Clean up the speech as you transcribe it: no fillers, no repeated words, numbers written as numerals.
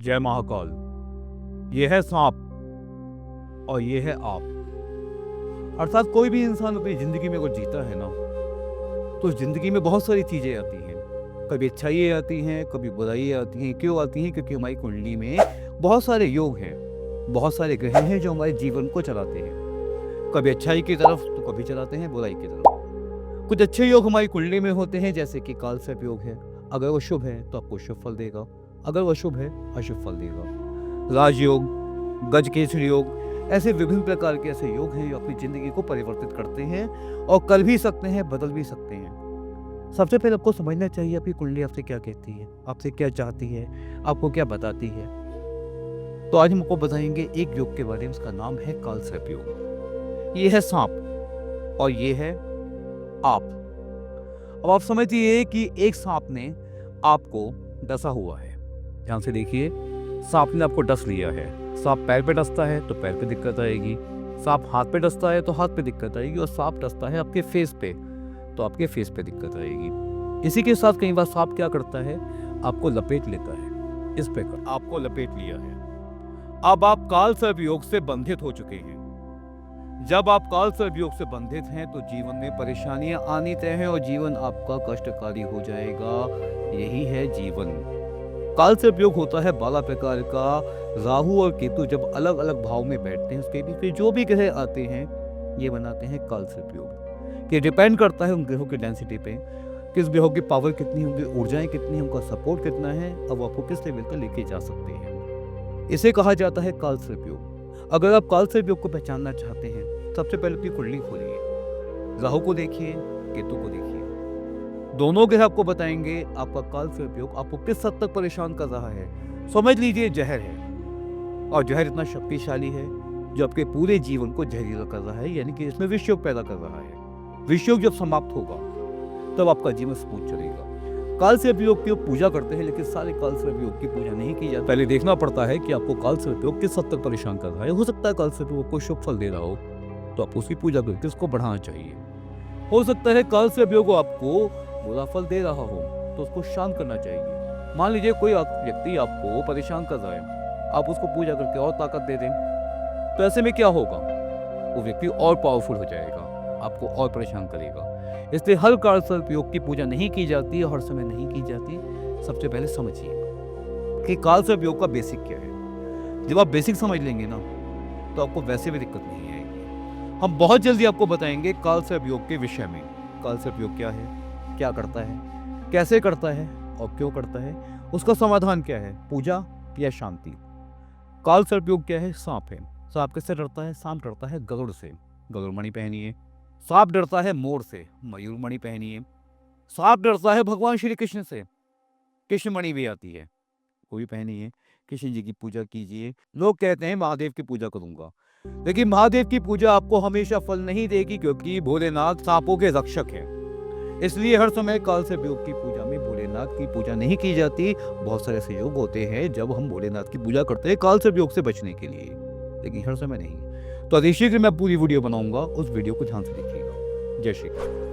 जय महाकाल। ये है सांप और ये है आप। अर्थात कोई भी इंसान अपनी जिंदगी में अगर जीता है ना, तो जिंदगी में बहुत सारी चीजें आती हैं। कभी अच्छाइयाँ आती हैं, कभी बुराइयाँ आती हैं। क्यों आती हैं? क्योंकि हमारी कुंडली में बहुत सारे योग हैं, बहुत सारे ग्रह हैं जो हमारे जीवन को चलाते हैं। कभी अच्छाई की तरफ तो कभी चलाते हैं बुराई की तरफ। कुछ अच्छे योग हमारी कुंडली में होते हैं, जैसे कि कालसर्प योग है। अगर वो शुभ है तो आपको शुभ फल देगा, अगर वो अशुभ है अशुभ फल देगा। राजयोग, गजकेसरी योग, ऐसे विभिन्न प्रकार के ऐसे योग हैं जो अपनी जिंदगी को परिवर्तित करते हैं और कर भी सकते हैं, बदल भी सकते हैं। सबसे पहले आपको समझना चाहिए आपकी कुंडली आपसे क्या कहती है, आपसे क्या चाहती है, आपको क्या बताती है। तो आज हम आपको बताएंगे एक योग के बारे में, उसका नाम है कालसर्प योग। ये है सांप और ये है आप। अब आप समझिए कि एक सांप ने आपको डसा हुआ है। ध्यान से देखिए, सांप ने आपको डस लिया है। सांप पैर पे डसता है तो पैर पे दिक्कत आएगी, सांप हाथ पे डसता है तो हाथ पे दिक्कत आएगी, और सांप डसता है आपके फेस पे तो आपके फेस पे दिक्कत आएगी। इसी के साथ कई बार सांप क्या करता है, आपको लपेट लेता है। इस पे आपको लपेट लिया है। अब आप कालसर्प योग से बंधित हो चुके हैं। जब आप कालसर्प योग से बंधित हैं तो जीवन में परेशानियां आनी तय है और जीवन आपका कष्टकारी हो जाएगा। यही है जीवन। कालसर्प योग होता है 12 प्रकार का। राहु और केतु जब अलग अलग भाव में बैठते हैं, उसके बीच में जो भी ग्रह आते हैं ये बनाते हैं कालसर्प योग। ये डिपेंड करता है उन ग्रहों की डेंसिटी पे, किस ग्रहों की पावर कितनी होंगी, ऊर्जाएं कितनी हैं, उनका सपोर्ट कितना है, अब आपको किस लेवल पर लेके जा सकते हैं। इसे कहा जाता है कालसर्प योग। अगर आप कालसर्प योग को पहचानना चाहते हैं, सबसे पहले अपनी कुंडली खोलिए, राहु को देखिए, केतु को देखिए। दोनों ग्रह आपको बताएंगे आपका कालसर्प योग आपको किस हद तक परेशान कर रहा है। समझ लीजिए जहर है, और जहर इतना शक्तिशाली है जो आपके पूरे जीवन को जहरीला कर रहा है, यानी कि इसमें विषयोग पैदा कर रहा है। विषयोग जब समाप्त होगा तब आपका जीवन स्मूथ चलेगा। कालसर्प योग की पूजा करते हैं, लेकिन सारे कालसर्प योग की पूजा नहीं की जाती। पहले देखना पड़ता है कि आपको कालसर्प योग किस हद तक परेशान कर रहा है। हो सकता है कालसर्प योग को शुभ फल दे रहा हो तो आप उसकी पूजा करके उसको बढ़ाना चाहिए। हो सकता है कालसर्प योग आपको बुरा फल दे रहा हो तो उसको शांत करना चाहिए। मान लीजिए कोई व्यक्ति आपको परेशान कर रहा है, आप उसको पूजा करके और ताकत दे दें, तो ऐसे में क्या होगा, वो व्यक्ति और पावरफुल हो जाएगा, आपको और परेशान करेगा। इसलिए हर कालसर्प योग की पूजा नहीं की जाती, हर समय नहीं की जाती। सबसे पहले समझिए कि कालसर्प योग का बेसिक क्या है। जब आप बेसिक समझ लेंगे ना, तो आपको वैसे भी दिक्कत नहीं आएगी। हम बहुत जल्दी आपको बताएंगे कालसर्प योग के विषय में। कालसर्प योग क्या है, क्या करता है, कैसे करता है और क्यों करता है, उसका समाधान क्या है, पूजा या शांति। कालसर्प योग क्या है, सांप है। सांप किससे डरता है? सांप डरता है गरुड़ से, गरुड़ मणि पहनिए। सांप डरता है मोर से, मयूर मणि पहनिए। सांप डरता है भगवान श्री कृष्ण से, कृष्ण मणि भी आती है, वो भी पहनिए। कृष्ण जी की पूजा कीजिए। लोग कहते हैं महादेव की पूजा करूंगा, लेकिन महादेव की पूजा आपको हमेशा फल नहीं देगी, क्योंकि भोलेनाथ सांपों के रक्षक हैं। इसलिए हर समय कालसर्प योग की पूजा में भोलेनाथ की पूजा नहीं की जाती। बहुत सारे ऐसे योग होते हैं जब हम भोलेनाथ की पूजा करते हैं कालसर्प योग से बचने के लिए, लेकिन हर समय नहीं। तो अति शीघ्र मैं पूरी वीडियो बनाऊंगा, उस वीडियो को ध्यान से देखिएगा। जय श्री कृष्ण।